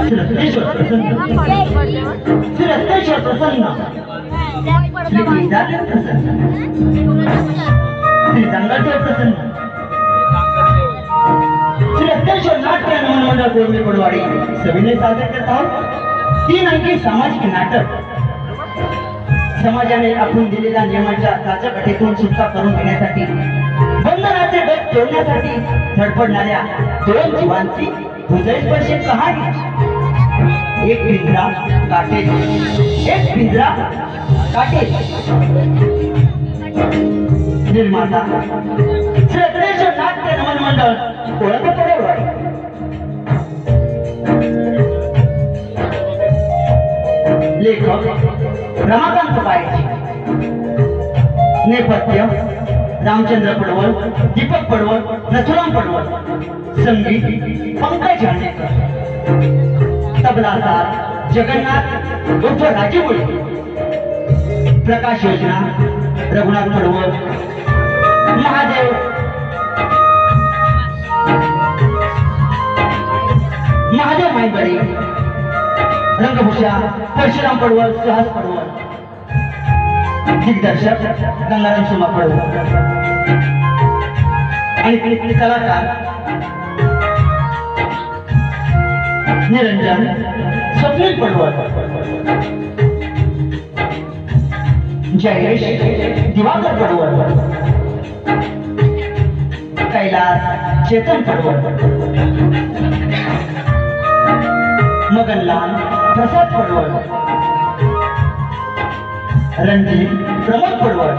श्री रत्नेश्वर प्रसन्न, श्री गिरिजादेव प्रसन्न, श्री जंगलदेव प्रसन्न, श्री रत्नेश्वर नाट्य नमन मंडळ गोरमी पडवाडी सविनय सादर करत आहोत 3 अंकी सामाजिक नाटक। समाजाने आखून दिलेल्या नियमांच्या काच्या कटेतून सुटका करून घेण्यासाठी, बंधनाचे गट तोडण्यासाठी धडपडणाऱ्या 2 जीवांची हृदयस्पर्शी कहाणी। एक पिंजरा काटे, एक पिंजरा काटे। निर्माता श्री रत्नेश्वर नाट्य नमन मंडळ ओळख पडवाडी। लेखक रमाकांत पायजी, नेपथ्य रामचंद्र पडवळ, दीपक पडवळ, नथुराम पडवळ, संगीत पंकज हांडेकर, तबलासार जगन्नाथ उर्फ राजीमुळे, प्रकाश योजना रघुनाथ पडवळ, महादेव मायगडे, रंगभूषा परशुराम पडवळ, सुहास पडवळ, दिग्दर्शक गंगाराम सोमा पडवळ आणि कलाकार निरंजन स्वप्नील पडवळ, जयेश दिवाकर पडवळ, कैलास चेतन पडवळ, मगनलाल प्रसाद पडवळ, रणजीत प्रमोद पडवळ,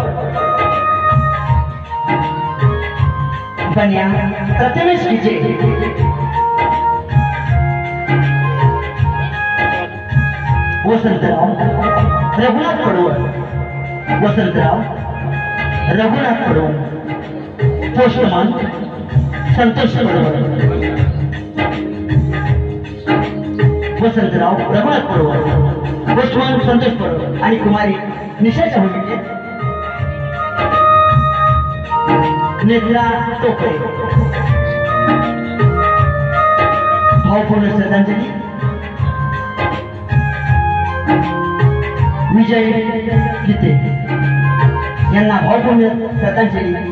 बन्या प्रथमेश विजय, वसंतराव रघुनाथ पडवळ, वसंतराव रघुनाथ पडवळ, पोस्टमन संतोष पडवळ, वसंतराव रघुनाथ पडवळ, पोस्टमन संतोष पडवळ आणि कुमारी निशाच्या भूमिकेत नेत्रा टोपरे। भावपूर्ण श्रद्धांजली विजय गीते यांना भावपूर्ण श्रद्धांजली।